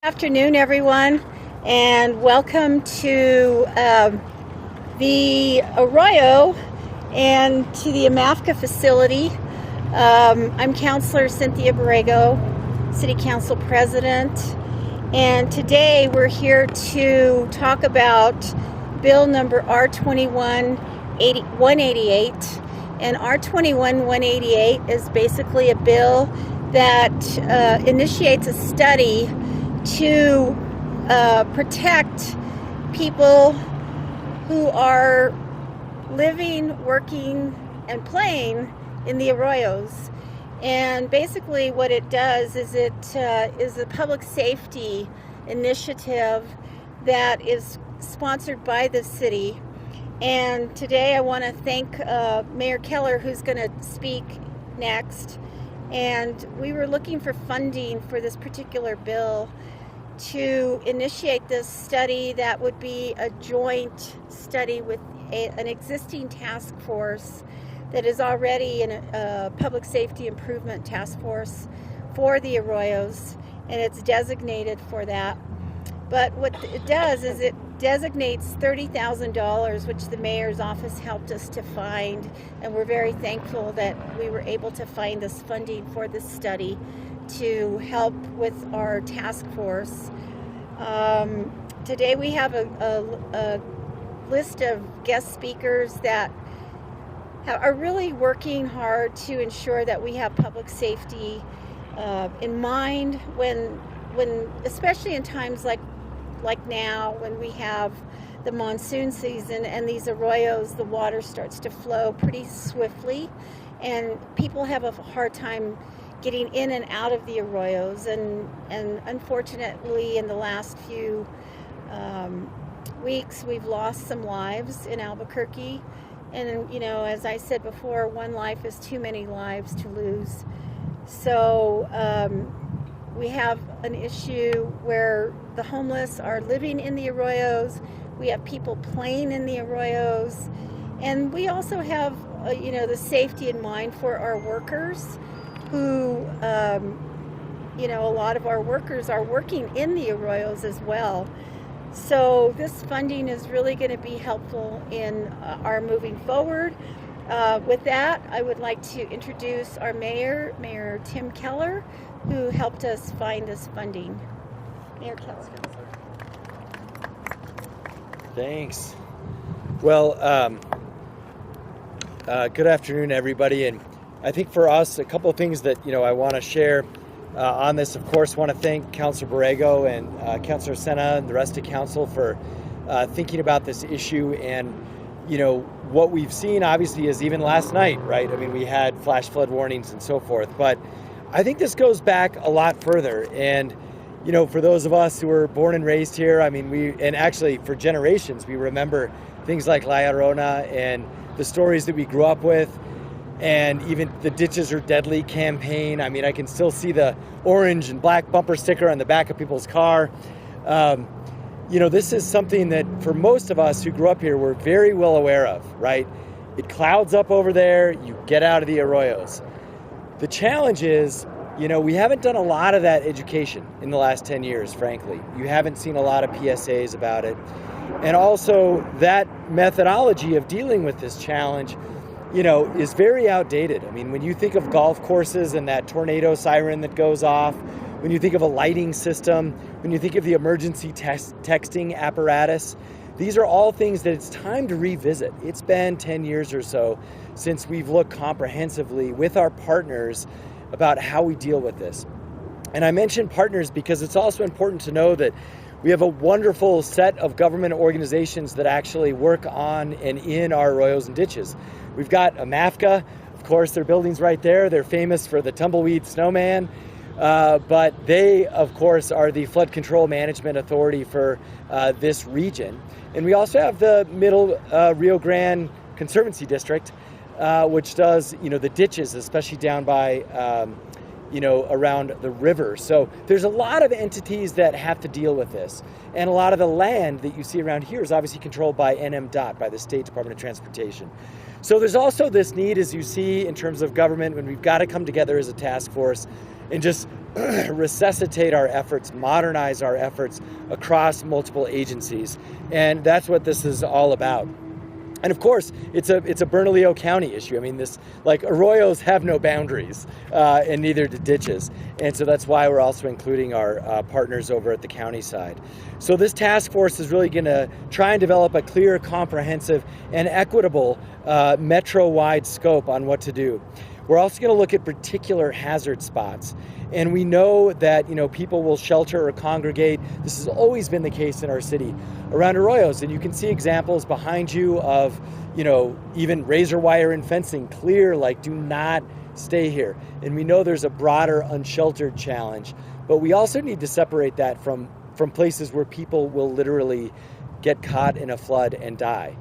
Afternoon, everyone, and welcome to the Arroyo and to the AMAFCA facility. I'm Counselor Cynthia Borrego, City Council President, and today we're here to talk about Bill number R21-188. And R21-188 is basically a bill that initiates a study to protect people who are living, working, and playing in the arroyos. And basically what it does is it is a public safety initiative that is sponsored by the city. And today I want to thank Mayor Keller, who's going to speak next. And we were looking for funding for this particular bill to initiate this study that would be a joint study with an existing task force that is already in a public safety improvement task force for the arroyos, and it's designated for that. But what it does is it designates $30,000, which the mayor's office helped us to find, and we're very thankful that we were able to find this funding for this study to help with our task force. Today we have a list of guest speakers that are really working hard to ensure that we have public safety in mind when especially in times like now, when we have the monsoon season and these arroyos, the water starts to flow pretty swiftly, and people have a hard time getting in and out of the arroyos. And unfortunately, in the last few weeks, we've lost some lives in Albuquerque. And, you know, as I said before, one life is too many lives to lose. So we have an issue where the homeless are living in the arroyos. We have people playing in the arroyos. And we also have, the safety in mind for our workers who, a lot of our workers are working in the arroyos as well. So this funding is really going to be helpful in our moving forward. With that, I would like to introduce our mayor, Mayor Tim Keller, who helped us find this funding. Mayor Keller. Thanks. Well, good afternoon, everybody. And I think for us, a couple of things that, I want to share on this. Of course, want to thank Councilor Borrego and Councilor Senna and the rest of council for thinking about this issue. And, what we've seen, obviously, is even last night, right? I mean, we had flash flood warnings and so forth. But I think this goes back a lot further. And, for those of us who were born and raised here, I mean, and actually for generations, we remember things like La Llorona and the stories that we grew up with. And even the Ditches Are Deadly campaign. I mean, I can still see the orange and black bumper sticker on the back of people's car. This is something that for most of us who grew up here, we're very well aware of, right? It clouds up over there, you get out of the arroyos. The challenge is, we haven't done a lot of that education in the last 10 years, frankly. You haven't seen a lot of PSAs about it. And also that methodology of dealing with this challenge is very outdated. I mean, when you think of golf courses and that tornado siren that goes off, when you think of a lighting system, when you think of the emergency texting apparatus, these are all things that it's time to revisit. It's been 10 years or so since we've looked comprehensively with our partners about how we deal with this. And I mention partners because it's also important to know that we have a wonderful set of government organizations that actually work on and in our arroyos and ditches. We've got AMAFCA, of course, their building's right there. They're famous for the tumbleweed snowman, but they, of course, are the flood control management authority for this region. And we also have the Middle Rio Grande Conservancy District, which does, the ditches, especially down by, around the river. So there's a lot of entities that have to deal with this. And a lot of the land that you see around here is obviously controlled by NMDOT, by the State Department of Transportation. So there's also this need, as you see, in terms of government, when we've got to come together as a task force and just resuscitate our efforts, modernize our efforts across multiple agencies. And that's what this is all about. And of course, it's a Bernalillo County issue. I mean, arroyos have no boundaries, and neither do ditches. And so that's why we're also including our partners over at the county side. So this task force is really going to try and develop a clear, comprehensive, and equitable metro-wide scope on what to do. We're also going to look at particular hazard spots. And we know that, people will shelter or congregate. This has always been the case in our city around arroyos. And you can see examples behind you of, even razor wire and fencing clear, like do not stay here. And we know there's a broader unsheltered challenge, but we also need to separate that from places where people will literally get caught in a flood and die.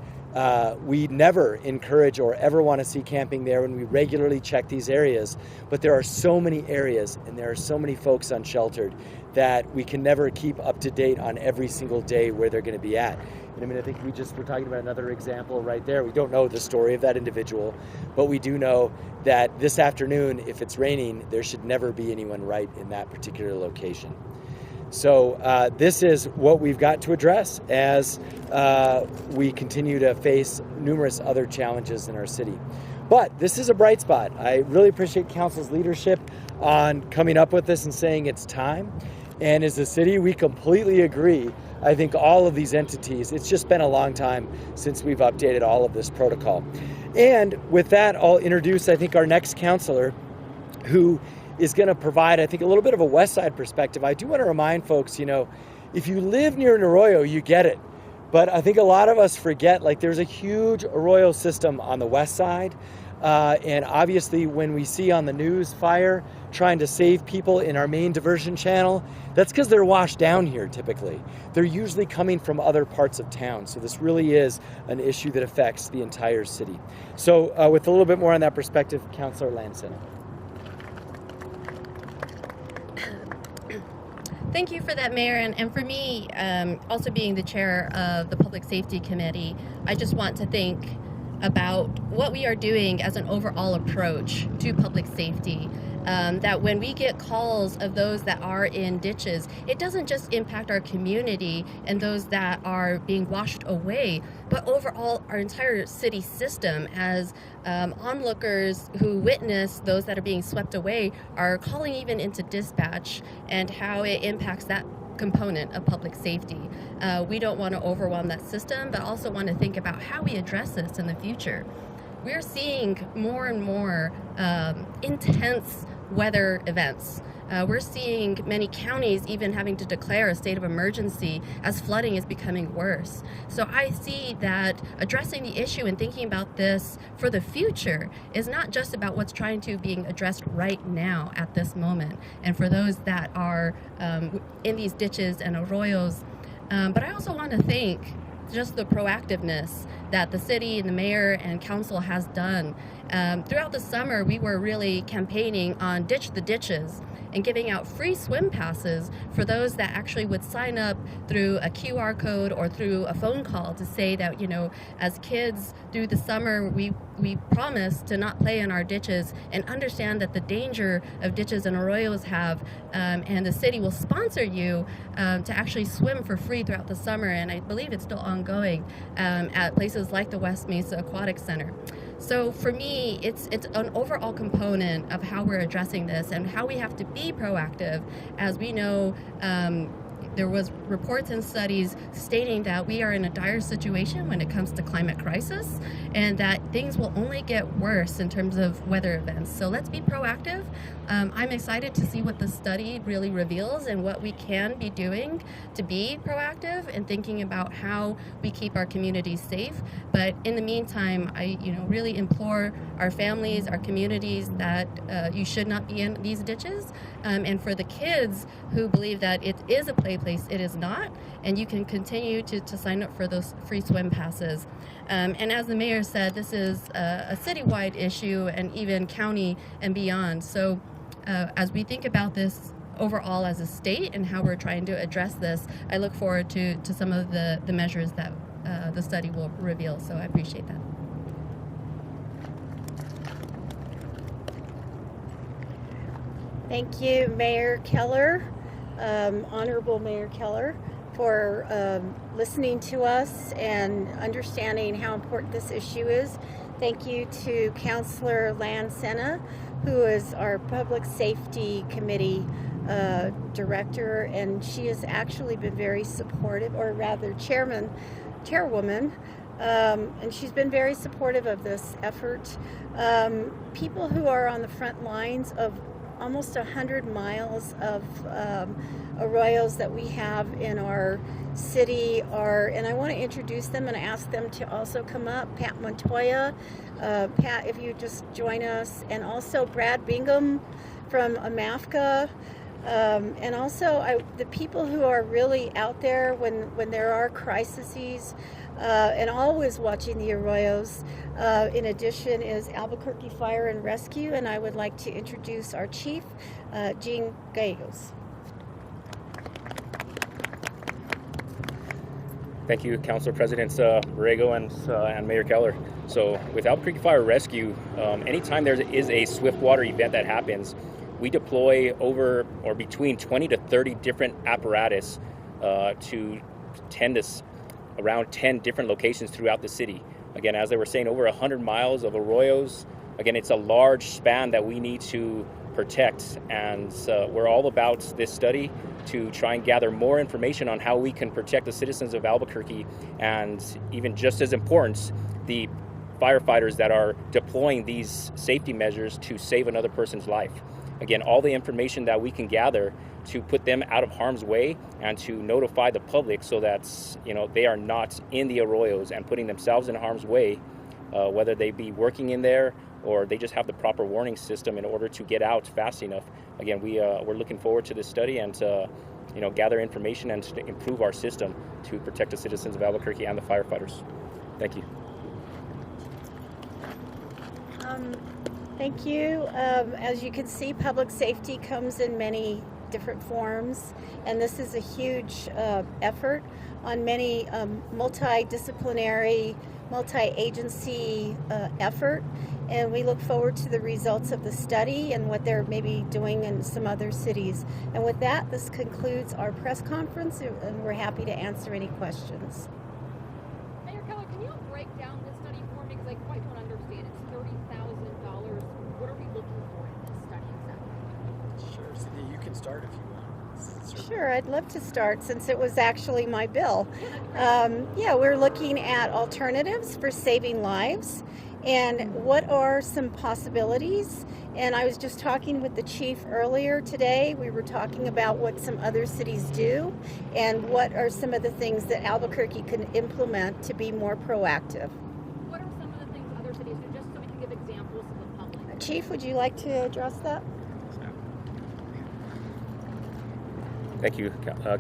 We never encourage or ever want to see camping there, and we regularly check these areas. But there are so many areas and there are so many folks unsheltered that we can never keep up to date on every single day where they're going to be at. And I think we're talking about another example right there. We don't know the story of that individual, but we do know that this afternoon, if it's raining, there should never be anyone right in that particular location. So this is what we've got to address as we continue to face numerous other challenges in our city. But this is a bright spot. I really appreciate council's leadership on coming up with this and saying it's time. And as a city, we completely agree. I think all of these entities, it's just been a long time since we've updated all of this protocol. And with that, I'll introduce, I think, our next counselor, who is going to provide, I think, a little bit of a West Side perspective. I do want to remind folks, if you live near an arroyo, you get it. But I think a lot of us forget, there's a huge arroyo system on the West Side. And obviously, when we see on the news fire trying to save people in our main diversion channel, that's because they're washed down here typically. They're usually coming from other parts of town. So this really is an issue that affects the entire city. So with a little bit more on that perspective, Councilor Lanson. Thank you for that, Mayor. And for me, also being the chair of the Public Safety Committee, I just want to think about what we are doing as an overall approach to public safety. That when we get calls of those that are in ditches, it doesn't just impact our community and those that are being washed away, but overall our entire city system, as onlookers who witness those that are being swept away are calling even into dispatch, and how it impacts that component of public safety. We don't want to overwhelm that system, but also want to think about how we address this in the future. We're seeing more and more intense weather events. We're seeing many counties even having to declare a state of emergency as flooding is becoming worse. So I see that addressing the issue and thinking about this for the future is not just about what's trying to being addressed right now at this moment, and for those that are in these ditches and arroyos. But I also want to thank just the proactiveness that the city and the mayor and council has done. Throughout the summer, we were really campaigning on Ditch the Ditches and giving out free swim passes for those that actually would sign up through a QR code or through a phone call to say that, as kids through the summer, we promise to not play in our ditches and understand that the danger of ditches and arroyos have, and the city will sponsor you to actually swim for free throughout the summer. And I believe it's still ongoing at places like the West Mesa Aquatic Center. So for me, it's an overall component of how we're addressing this and how we have to be proactive. As we know, there was reports and studies stating that we are in a dire situation when it comes to climate crisis, and that things will only get worse in terms of weather events. So let's be proactive. I'm excited to see what the study really reveals and what we can be doing to be proactive and thinking about how we keep our communities safe. But in the meantime, I really implore our families, our communities, that you should not be in these ditches. And for the kids who believe that it is a play place, it is not. And you can continue to sign up for those free swim passes. And as the mayor said, this is a citywide issue and even county and beyond. So as we think about this overall as a state and how we're trying to address this, I look forward to some of the measures that the study will reveal. So I appreciate that. Thank you, Mayor Keller, Honorable Mayor Keller, for listening to us and understanding how important this issue is. Thank you to Councilor Lan Senna, who is our Public Safety Committee Director, and she has actually been very supportive, or rather chairwoman, and she's been very supportive of this effort. People who are on the front lines of almost 100 miles of arroyos that we have in our city and I want to introduce them and ask them to also come up. Pat Montoya, Pat, if you just join us, and also Brad Bingham from AMAFCA, and also the people who are really out there when there are crises, and always watching the arroyos. In addition is Albuquerque Fire and Rescue, and I would like to introduce our chief, Jean Gallegos. Thank you, Council Presidents Borrego and Mayor Keller. So with Albuquerque Fire Rescue, anytime there is a swiftwater event that happens, we deploy over or between 20 to 30 different apparatus to around 10 different locations throughout the city. Again, as they were saying, over 100 miles of arroyos. Again, it's a large span that we need to protect, and we're all about this study to try and gather more information on how we can protect the citizens of Albuquerque, and even just as important, the firefighters that are deploying these safety measures to save another person's life. Again, all the information that we can gather to put them out of harm's way and to notify the public so that they are not in the arroyos and putting themselves in harm's way, whether they be working in there or they just have the proper warning system in order to get out fast enough. Again, we're looking forward to this study and to gather information and to improve our system to protect the citizens of Albuquerque and the firefighters. Thank you. Thank you. As you can see, public safety comes in many different forms, and this is a huge effort on many multidisciplinary, multi-agency effort, and we look forward to the results of the study and what they're maybe doing in some other cities. And with that, this concludes our press conference, and we're happy to answer any questions. Mayor Keller, can you break down this study for me? Because I quite don't understand. It's $30,000. What are we looking for in this study exactly? Sure, Cindy, you can start if you want. Sure, I'd love to start since it was actually my bill. Yeah, we're looking at alternatives for saving lives and what are some possibilities. And I was just talking with the chief earlier today. We were talking about what some other cities do and what are some of the things that Albuquerque can implement to be more proactive. What are some of the things other cities do, just so we can give examples to the public? Chief, would you like to address that? Thank you,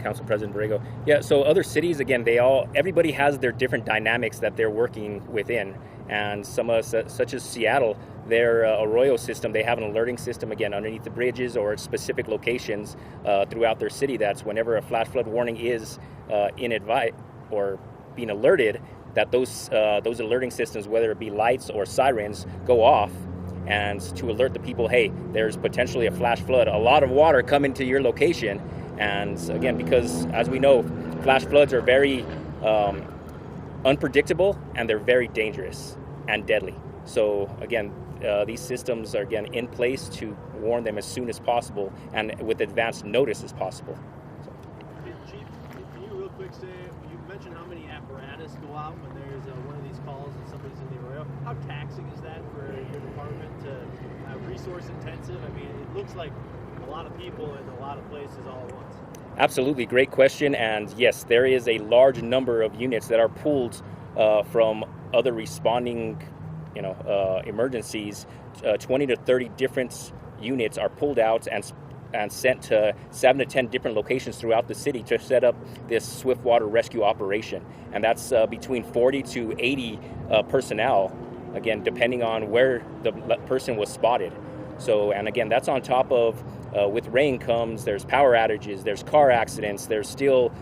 Council President Borrego. Yeah, so other cities, again, everybody has their different dynamics that they're working within. And some such as Seattle, their Arroyo system, they have an alerting system, again, underneath the bridges or at specific locations throughout their city. That's whenever a flash flood warning is or being alerted, that those alerting systems, whether it be lights or sirens, go off, and to alert the people, hey, there's potentially a flash flood, a lot of water coming to your location. And again, because as we know, flash floods are very unpredictable and they're very dangerous and deadly. So again, these systems are again in place to warn them as soon as possible and with advanced notice as possible. So. Hey, Chief, can you real quick say, you mentioned how many apparatus go out when there's one of these calls and somebody's in the arroyo. How taxing is that for your department to resource intensive? I mean, it looks like a lot of people in a lot of places all at once. Absolutely, great question. And yes, there is a large number of units that are pulled from other responding, emergencies. 20 to 30 different units are pulled out and sent to 7 to 10 different locations throughout the city to set up this swiftwater rescue operation. And that's between 40 to 80 personnel, again, depending on where the person was spotted. So, and again, that's on top of with rain comes, there's power outages, there's car accidents, there's still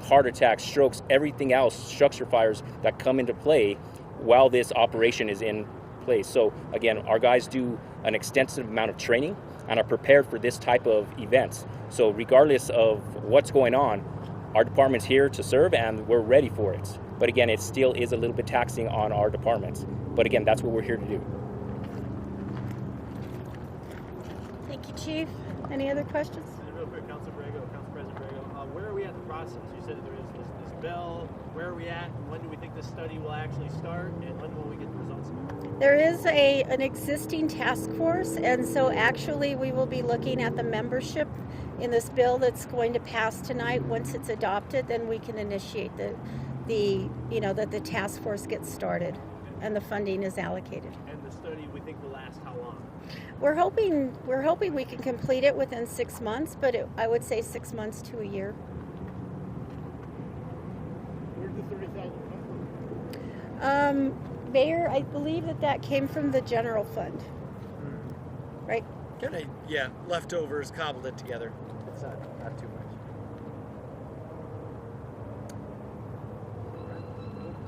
heart attacks, strokes, everything else, structure fires that come into play while this operation is in place. So again, our guys do an extensive amount of training and are prepared for this type of events. So regardless of what's going on, our department's here to serve and we're ready for it. But again, it still is a little bit taxing on our departments. But again, that's what we're here to do. Thank you, Chief. Any other questions? And real quick, Council President Borrego, where are we at in the process? You said there is this bill. Where are we at? When do we think this study will actually start? And when will we get the results? There is an existing task force, and so actually we will be looking at the membership in this bill that's going to pass tonight. Once it's adopted, then we can initiate that the task force gets started and the funding is allocated. And the study we think will last how long? We're hoping we can complete it within 6 months, but I would say 6 months to a year. Where did the $30,000 come from? Mayor, I believe that came from the general fund, right? Kind of, yeah, leftovers, cobbled it together. It's not too much.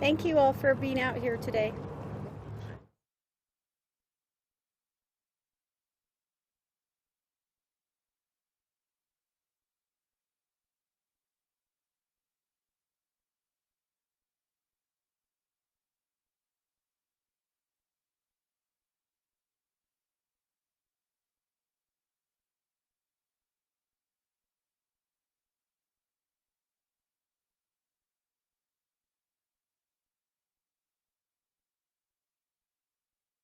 Thank you all for being out here today.